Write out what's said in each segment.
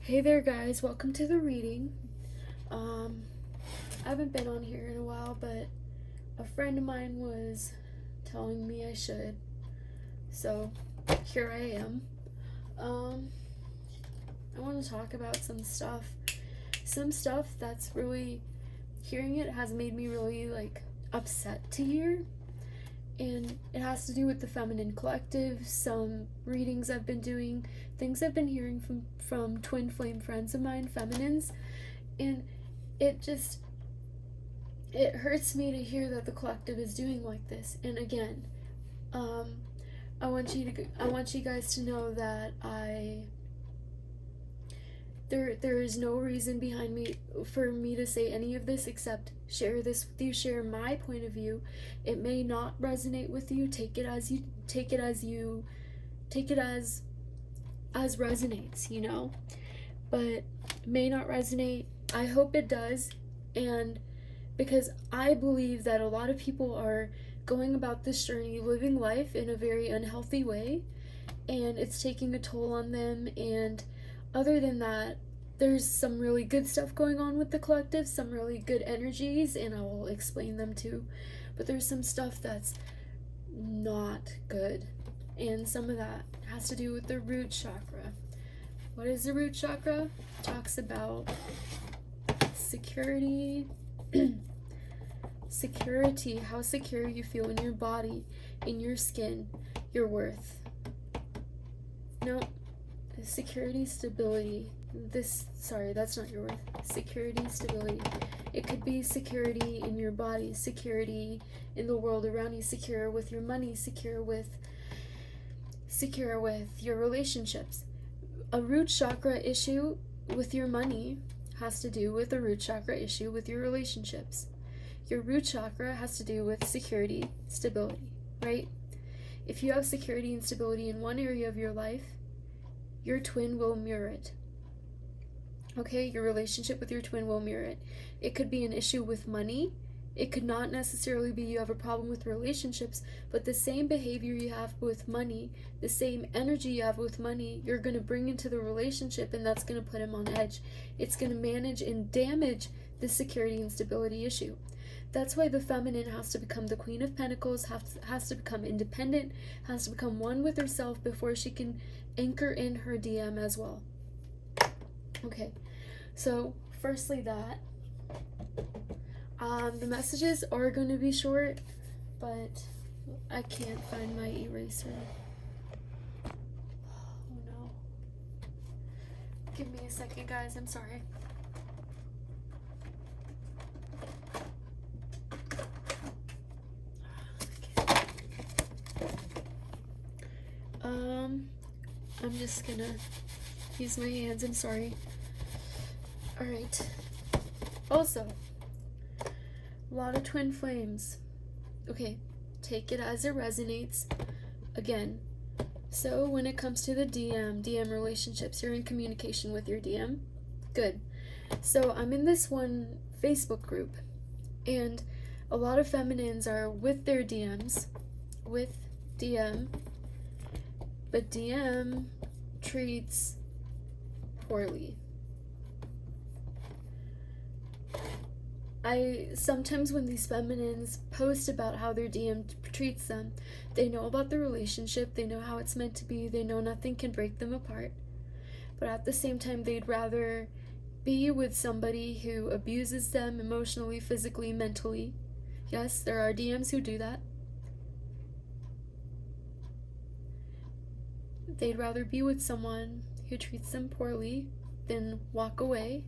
Hey there guys, welcome to the reading. I haven't been on here in a while, but a friend of mine was telling me I should. So here I am. I want to talk about some stuff. Some stuff that's really, hearing it has made me really upset to hear. And it has to do with the feminine collective, some readings I've been doing, things I've been hearing from twin flame friends of mine, feminines, and it hurts me to hear that the collective is doing like this. And again, I want you guys to know that there is no reason behind me for me to say any of this except share this with you, share my point of view. It may not resonate with you. Take it as resonates, but it may not resonate. I hope it does. And because I believe that a lot of people are going about this journey, living life in a very unhealthy way, and it's taking a toll on them. And other than that, there's some really good stuff going on with the collective, some really good energies, and I will explain them too. But there's some stuff that's not good, and some of that has to do with the root chakra. What is the root chakra? It talks about security, security, how secure you feel in your body, in your skin, your worth. No, security, stability. That's not your worth. Security, stability. It could be security in your body, security in the world around you, secure with your money, secure with your relationships. A root chakra issue with your money has to do with a root chakra issue with your relationships. Your root chakra has to do with security, stability, right? If you have security and stability in one area of your life, your twin will mirror it. Okay, your relationship with your twin will mirror it. It could be an issue with money. It could not necessarily be you have a problem with relationships, but the same behavior you have with money, the same energy you have with money, you're going to bring into the relationship, and that's going to put him on edge. It's going to manage and damage the security and stability issue. That's why the feminine has to become the Queen of Pentacles, has to become independent, has to become one with herself before she can anchor in her DM as well. Okay, so firstly that. The messages are going to be short, but I can't find my eraser. Oh no. Give me a second, guys. I'm sorry. I'm just gonna use my hands. I'm sorry. Alright. Also, a lot of twin flames. Okay, take it as it resonates. Again, so when it comes to the DM relationships, you're in communication with your DM. Good. So I'm in this one Facebook group, and a lot of feminines are with their DMs, with DM, but DM treats poorly. Sometimes when these feminines post about how their DM treats them, they know about the relationship, they know how it's meant to be, they know nothing can break them apart, but at the same time they'd rather be with somebody who abuses them emotionally, physically, mentally. Yes, there are DMs who do that. They'd rather be with someone who treats them poorly than walk away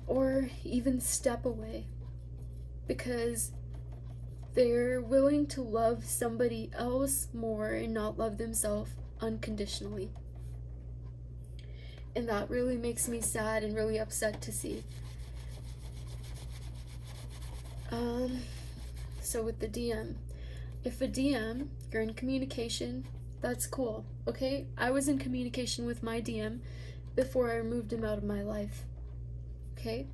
or even step away, because they're willing to love somebody else more and not love themselves unconditionally. And that really makes me sad and really upset to see. So with the DM, if a DM, you're in communication, that's cool, okay? I was in communication with my DM before I removed him out of my life, okay?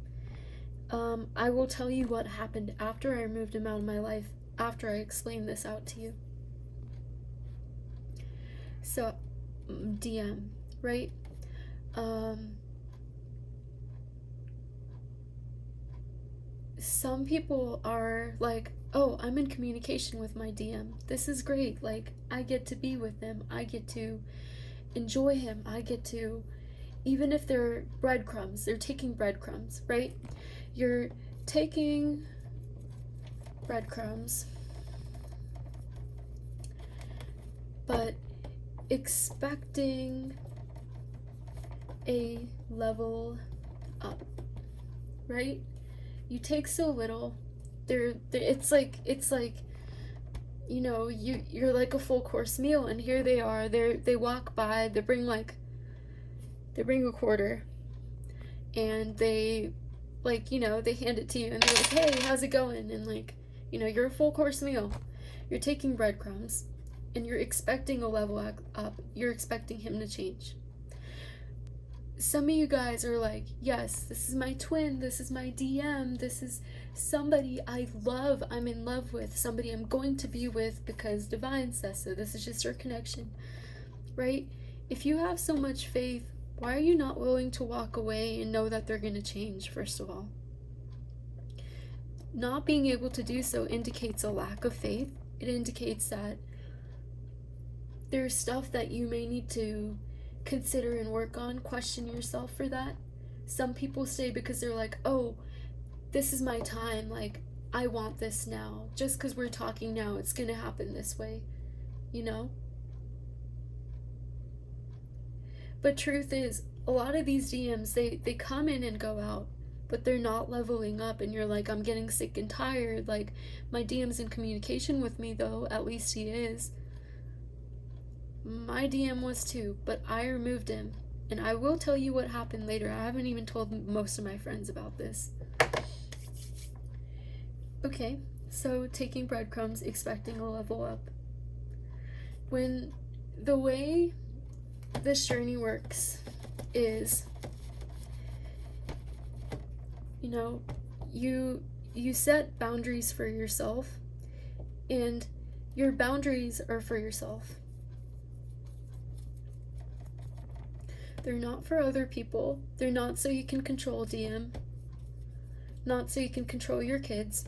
I will tell you what happened after I removed him out of my life, after I explain this out to you. So, DM, right? Some people are like, oh, I'm in communication with my DM. This is great. Like, I get to be with him. I get to enjoy him. I get to, even if they're breadcrumbs, they're taking breadcrumbs, right? You're taking breadcrumbs, but expecting a level up, right? You take so little. It's like you know, you're like a full course meal, and here they are. They walk by. They bring a quarter, and they, like, you know, they hand it to you, and they're like, hey, how's it going? And, like, you know, you're a full course meal. You're taking breadcrumbs, and you're expecting a level up. You're expecting him to change. Some of you guys are like, yes, this is my twin, this is my DM, this is somebody I love, I'm in love with, somebody I'm going to be with because divine says so. This is just our connection, right? If you have so much faith, why are you not willing to walk away and know that they're going to change, first of all? Not being able to do so indicates a lack of faith. It indicates that there's stuff that you may need to consider and work on. Question yourself for that. Some people stay because they're like, oh, this is my time, like, I want this now. Just because we're talking now, it's gonna happen this way, you know? But truth is, a lot of these DMs, they come in and go out, but they're not leveling up, and you're like, I'm getting sick and tired. Like, my DM's in communication with me, though, at least he is. My DM was too, but I removed him. And I will tell you what happened later. I haven't even told most of my friends about this. Okay, so taking breadcrumbs, expecting a level up. When the way this journey works is, you know, you set boundaries for yourself, and your boundaries are for yourself. They're not for other people. They're not so you can control DM. Not so you can control your kids.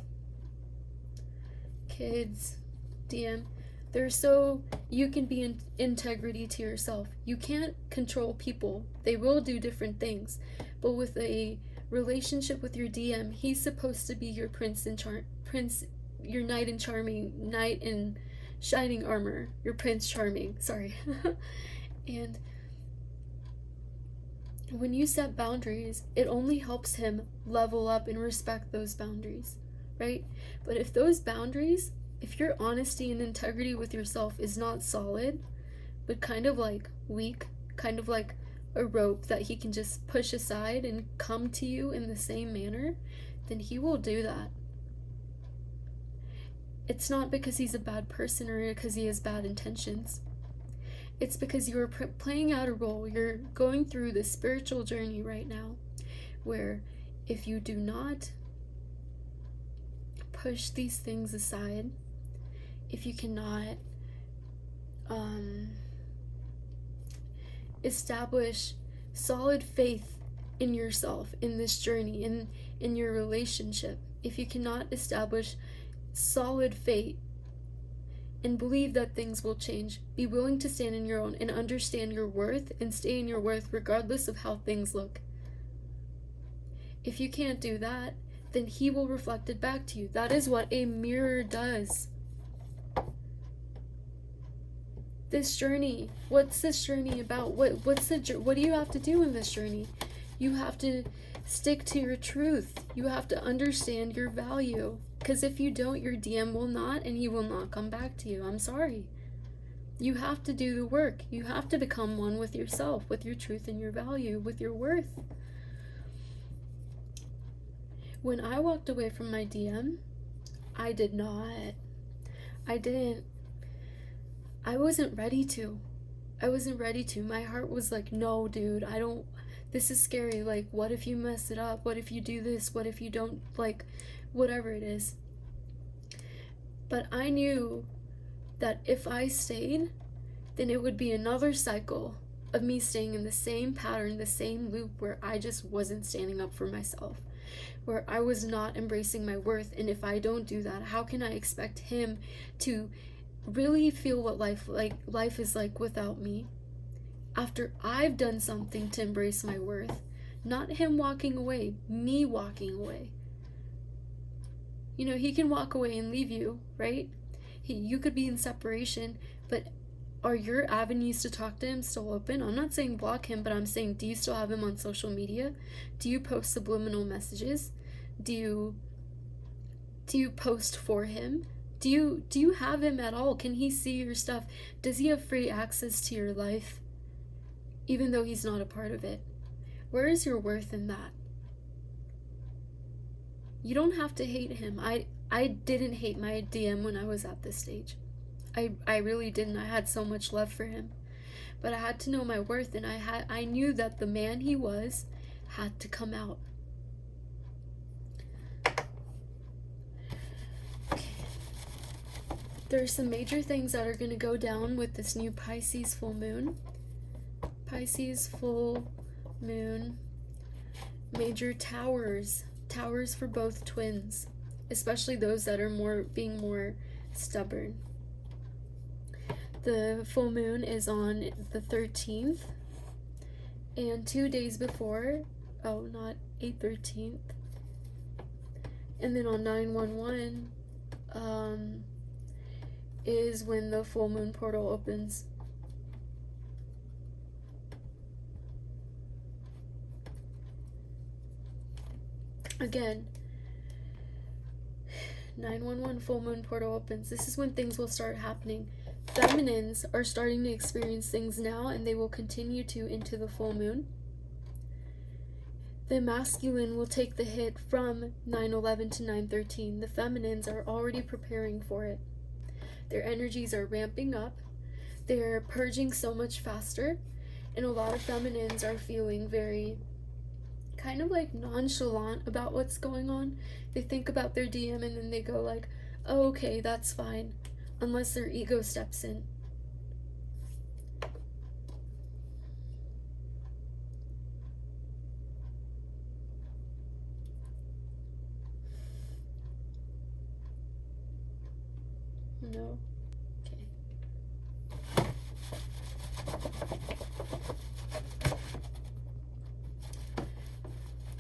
DM. They're so you can be in integrity to yourself. You can't control people. They will do different things. But with a relationship with your DM, he's supposed to be your your knight in shining armor. Your Prince Charming. Sorry. And when you set boundaries, it only helps him level up and respect those boundaries, right? But if those boundaries, if your honesty and integrity with yourself is not solid, but kind of like weak, kind of like a rope that he can just push aside and come to you in the same manner, then he will do that. It's not because he's a bad person or because he has bad intentions. It's because you're playing out a role. You're going through this spiritual journey right now where if you do not push these things aside, if you cannot establish solid faith in yourself, in this journey, in your relationship, if you cannot establish solid faith and believe that things will change, be willing to stand in your own and understand your worth and stay in your worth regardless of how things look. If you can't do that, then he will reflect it back to you. That is what a mirror does. This journey, what's this journey about? What do you have to do in this journey? You have to stick to your truth. You have to understand your value. Because if you don't, your DM will not, and he will not come back to you. I'm sorry. You have to do the work. You have to become one with yourself, with your truth and your value, with your worth. When I walked away from my DM, I wasn't ready to. My heart was like, no, dude, this is scary. Like, what if you mess it up? What if you do this? What if you don't, like, whatever it is. But I knew that if I stayed, then it would be another cycle of me staying in the same pattern, the same loop where I just wasn't standing up for myself, where I was not embracing my worth. And if I don't do that, how can I expect him to really feel what life is like without me, after I've done something to embrace my worth? Not him walking away, me walking away. You know, he can walk away and leave you, right? You could be in separation, but are your avenues to talk to him still open? I'm not saying block him, but I'm saying, do you still have him on social media? Do you post subliminal messages? Do you post for him? Do you have him at all? Can he see your stuff? Does he have free access to your life, even though he's not a part of it? Where is your worth in that? You don't have to hate him. I didn't hate my DM when I was at this stage. I really didn't. I had so much love for him. But I had to know my worth, and I knew that the man he was had to come out. Okay. There are some major things that are going to go down with this new Pisces full moon. Pisces full moon. Major towers for both twins, especially those that are being more stubborn. The full moon is on the 13th, and 2 days before, not 8/13th, and then on 9/11 is when the full moon portal opens. Again, 9/11 full moon portal opens. This is when things will start happening. Feminines are starting to experience things now, and they will continue to into the full moon. The masculine will take the hit from 9/11 to 9/13. The feminines are already preparing for it. Their energies are ramping up. They're purging so much faster, and a lot of feminines are feeling very kind of like nonchalant about what's going on. They think about their DM and then they go like, oh, okay, that's fine, unless their ego steps in. No. Okay.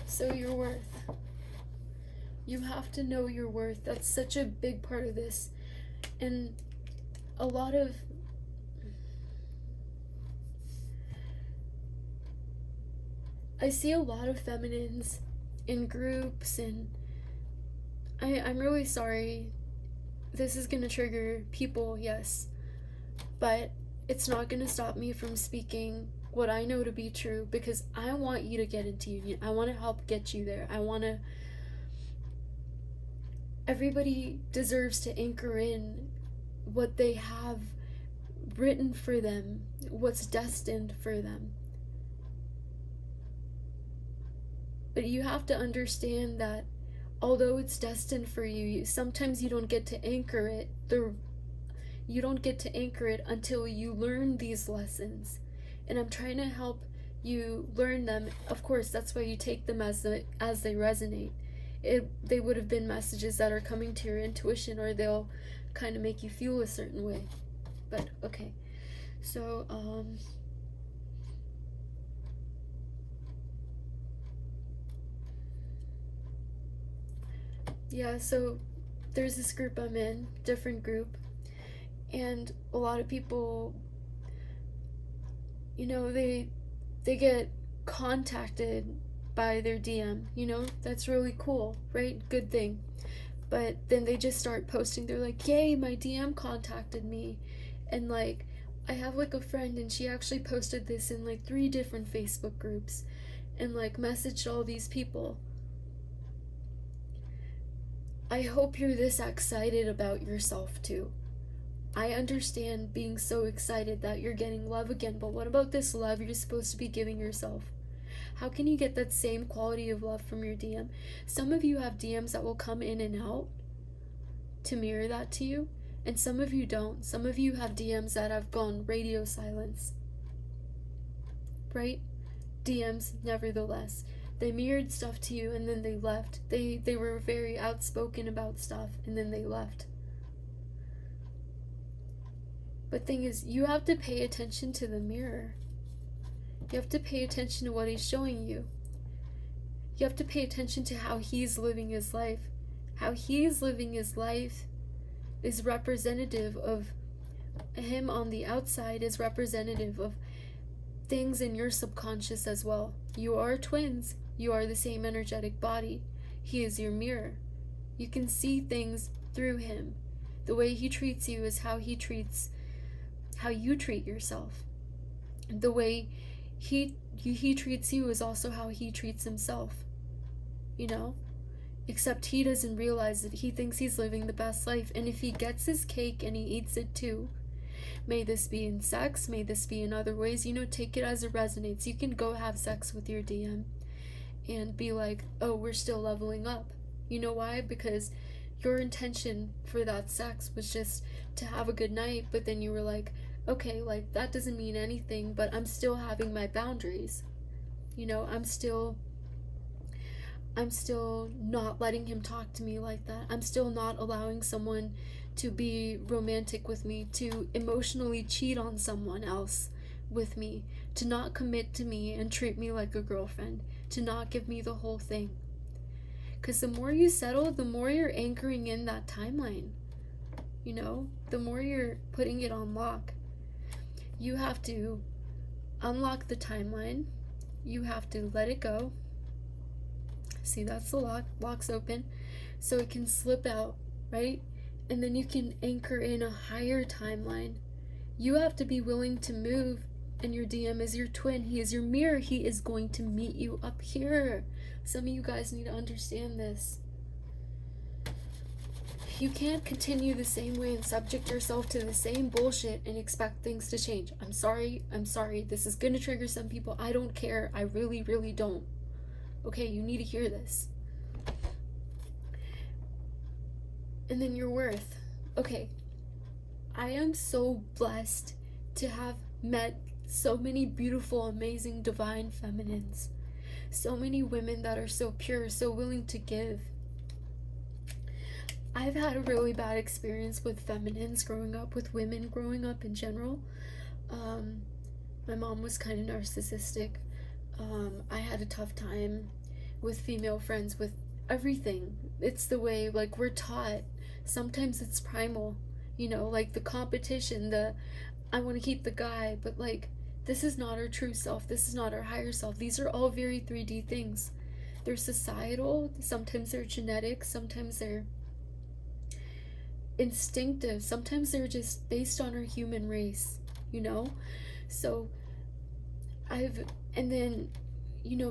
So your worth. You have to know your worth. That's such a big part of this. And a lot of I see a lot of feminines in groups, and I'm really sorry. This is going to trigger people, yes. But it's not going to stop me from speaking what I know to be true, because I want you to get into union. I want to help get you there. Everybody deserves to anchor in what they have written for them, what's destined for them. But you have to understand that although it's destined for you, sometimes you don't get to anchor it. You don't get to anchor it until you learn these lessons. And I'm trying to help you learn them. Of course, that's why you take them as they resonate. They would have been messages that are coming to your intuition, or they'll kind of make you feel a certain way. But okay, so yeah, so there's this group I'm in, different group, and a lot of people, you know, they get contacted by their DM, you know, that's really cool, right? Good thing. But then they just start posting, they're like, yay, my DM contacted me. And like, I have like a friend, and she actually posted this in like 3 different Facebook groups and like messaged all these people. I hope you're this excited about yourself too. I understand being so excited that you're getting love again, but what about this love you're supposed to be giving yourself? How can you get that same quality of love from your DM? Some of you have DMs that will come in and out to mirror that to you, and some of you don't. Some of you have DMs that have gone radio silence. right? DMs, nevertheless. They mirrored stuff to you and then they left. They were very outspoken about stuff and then they left. But thing is, you have to pay attention to the mirror. You have to pay attention to what he's showing you. You have to pay attention to how he's living his life. How he's living his life is representative of him on the outside, is representative of things in your subconscious as well. You are twins. You are the same energetic body. He is your mirror. You can see things through him. The way he treats you is how you treat yourself. The way he treats you is also how he treats himself. You know? Except he doesn't realize that he thinks he's living the best life. And if he gets his cake and he eats it too, may this be in sex, may this be in other ways, take it as it resonates. You can go have sex with your DM and be like, oh, we're still leveling up. You know why? Because your intention for that sex was just to have a good night, but then you were like, okay, like that doesn't mean anything, but I'm still having my boundaries. I'm still not letting him talk to me like that. I'm still not allowing someone to be romantic with me, to emotionally cheat on someone else with me, to not commit to me and treat me like a girlfriend, to not give me the whole thing. Because the more you settle, the more you're anchoring in that timeline. The more you're putting it on lock. You have to unlock the timeline. You have to let it go. See, that's the lock. Lock's open. So it can slip out, right? And then you can anchor in a higher timeline. You have to be willing to move. And your DM is your twin. He is your mirror. He is going to meet you up here. Some of you guys need to understand this. You can't continue the same way and subject yourself to the same bullshit and expect things to change. I'm sorry. This is going to trigger some people. I don't care. I really, really don't. Okay, you need to hear this. And then your worth. Okay, I am so blessed to have met so many beautiful, amazing, divine feminines. So many women that are so pure, so willing to give. I've had a really bad experience with feminines growing up, with women growing up in general. My mom was kind of narcissistic. I had a tough time with female friends, with everything. It's the way, like, we're taught. Sometimes it's primal, like the competition, I want to keep the guy, but like, this is not our true self. This is not our higher self. These are all very 3D things. They're societal. Sometimes they're genetic. Sometimes they're instinctive. Sometimes they're just based on our human race, So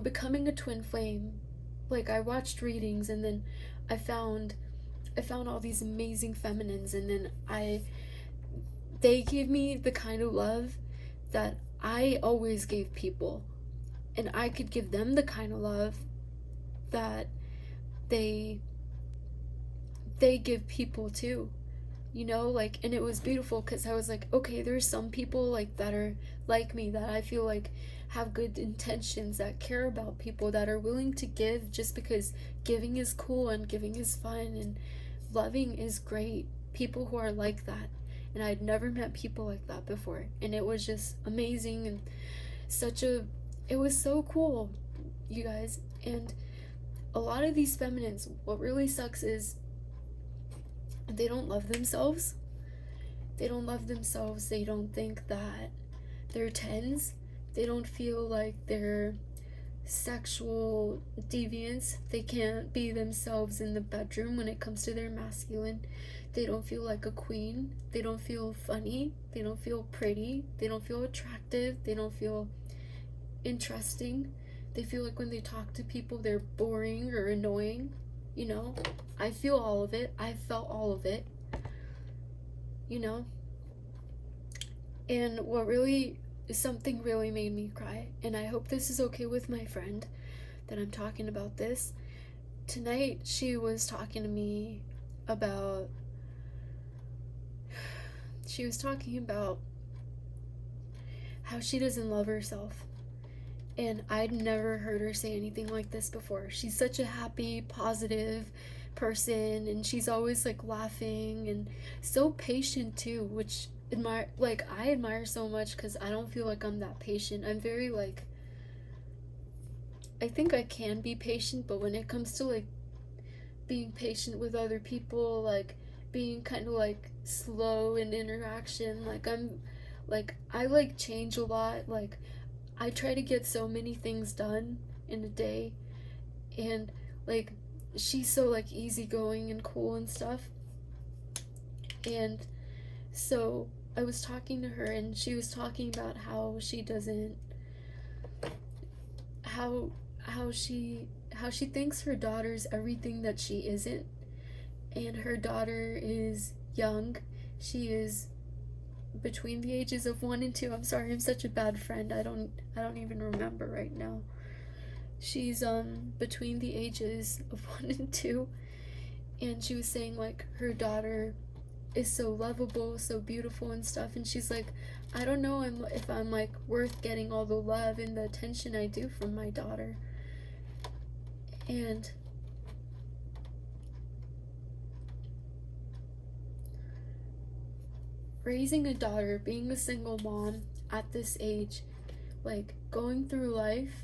becoming a twin flame, like I watched readings and then I found all these amazing feminines, and then they gave me the kind of love that I always gave people, and I could give them the kind of love that they give people too, and it was beautiful because I was like, okay, there's some people like that are like me, that I feel like have good intentions, that care about people, that are willing to give just because giving is cool and giving is fun and loving is great. People who are like that. And I'd never met people like that before. And it was just amazing and it was so cool, you guys. And a lot of these feminines, what really sucks is they don't love themselves. They don't love themselves. They don't think that they're 10s. They don't feel like they're sexual deviants. They can't be themselves in the bedroom when it comes to their masculine. They don't feel like a queen. They don't feel funny. They don't feel pretty. They don't feel attractive. They don't feel interesting. They feel like when they talk to people, they're boring or annoying. I feel all of it. I felt all of it. And something really made me cry, and I hope this is okay with my friend that I'm talking about this. Tonight, she was talking to me about how she doesn't love herself, And I'd never heard her say anything like this before. She's such a happy, positive person, and she's always like laughing and so patient too, which I admire so much, because I don't feel like I'm that patient. I'm very like, I think I can be patient, but when it comes to like being patient with other people, like being kind of like slow in interaction, like I like change a lot. Like I try to get so many things done in a day, and like she's so like easygoing and cool and stuff. And so I was talking to her, and she was talking about how she doesn't, how she thinks her daughter's everything that she isn't. And her daughter is young. She is between the ages of 1 and 2. I'm sorry, I'm such a bad friend. I don't even remember right now. She's between the ages of 1 and 2, and she was saying like her daughter is so lovable, so beautiful and stuff, and she's like, I don't know if I'm like worth getting all the love and the attention I do from my daughter. And raising a daughter, being a single mom at this age, like going through life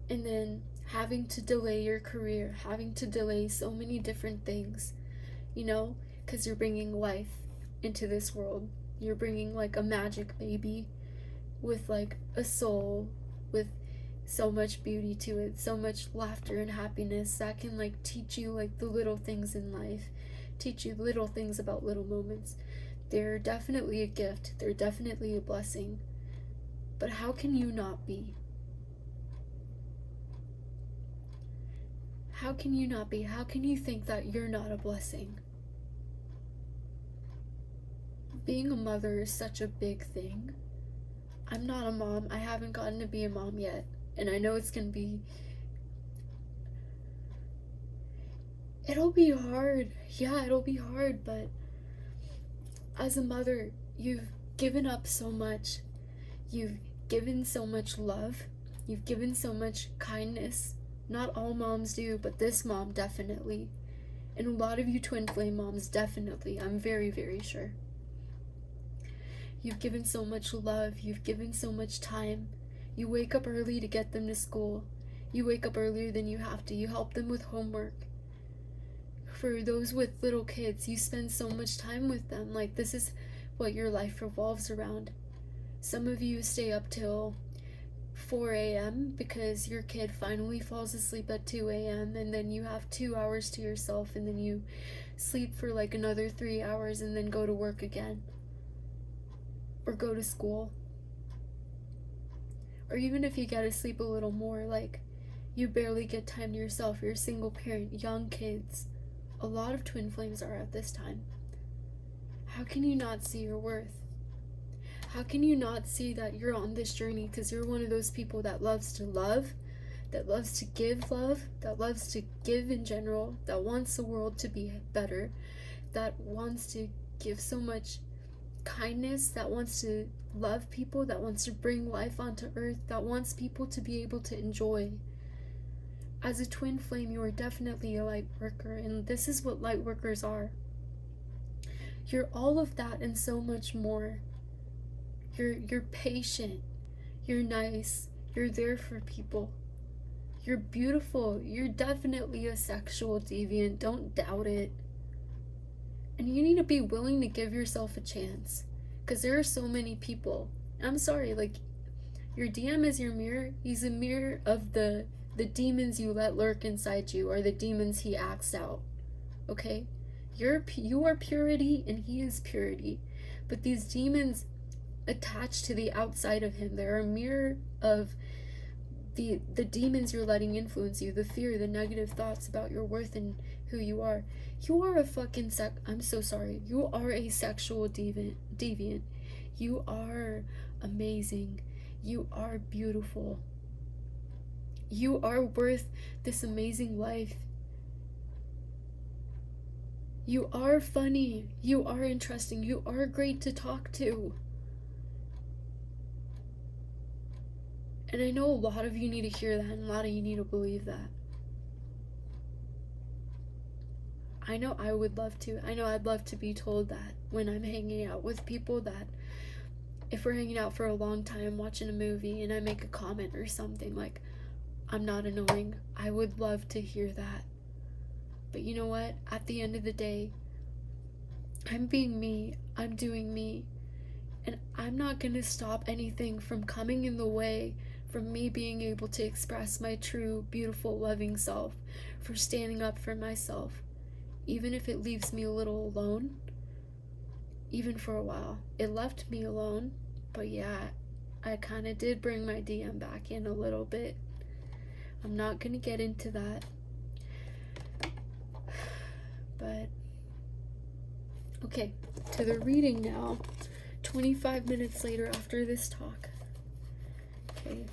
and then having to delay your career, having to delay so many different things, you know, because you're bringing life into this world. You're bringing like a magic baby with like a soul, with so much beauty to it, so much laughter and happiness that can like teach you like the little things in life, teach you little things about little moments. They're definitely a gift. They're definitely a blessing. But how can you not be? How can you not be? How can you think that you're not a blessing? Being a mother is such a big thing. I'm not a mom. I haven't gotten to be a mom yet. And I know it's gonna be... It'll be hard. Yeah, it'll be hard, but as a mother, you've given up so much. You've given so much love. You've given so much kindness. Not all moms do, but this mom definitely. And a lot of you twin flame moms definitely. I'm very, very sure. You've given so much love. You've given so much time. You wake up early to get them to school. You wake up earlier than you have to. You help them with homework. For those with little kids, you spend so much time with them. Like, this is what your life revolves around. Some of you stay up till 4 a.m. because your kid finally falls asleep at 2 a.m. and then you have 2 hours to yourself, and then you sleep for like another 3 hours and then go to work again. Or go to school. Or even if you get to sleep a little more, like, you barely get time to yourself. You're a single parent, young kids. A lot of twin flames are at this time. How can you not see your worth? How can you not see that you're on this journey because you're one of those people that loves to love, that loves to give love, that loves to give in general, that wants the world to be better, that wants to give so much kindness, that wants to love people, that wants to bring life onto earth, that wants people to be able to enjoy. As a twin flame, you are definitely a light worker, and this is what light workers are. You're all of that and so much more. You're patient, you're nice, you're there for people, you're beautiful, you're definitely a sexual deviant, don't doubt it. And you need to be willing to give yourself a chance, because there are so many people. I'm sorry, like, your DM is your mirror. He's a mirror of the demons you let lurk inside you, or the demons he acts out. Okay? You are purity and he is purity. But these demons attach to the outside of him. They're a mirror of the demons you're letting influence you, the fear, the negative thoughts about your worth and who you are. You are a fucking I'm so sorry. You are a sexual deviant. You are amazing. You are beautiful. You are worth this amazing life. You are funny. You are interesting. You are great to talk to. And I know a lot of you need to hear that, and a lot of you need to believe that. I know I would love to. I know I'd love to be told that when I'm hanging out with people, that if we're hanging out for a long time watching a movie and I make a comment or something, like, I'm not annoying. I would love to hear that. But you know what? At the end of the day, I'm being me. I'm doing me. And I'm not going to stop anything from coming in the way from me being able to express my true, beautiful, loving self, for standing up for myself, even if it leaves me a little alone, even for a while. It left me alone, but yeah, I kind of did bring my DM back in a little bit. I'm not going to get into that, but okay, to the reading now, 25 minutes later after this talk. Okay.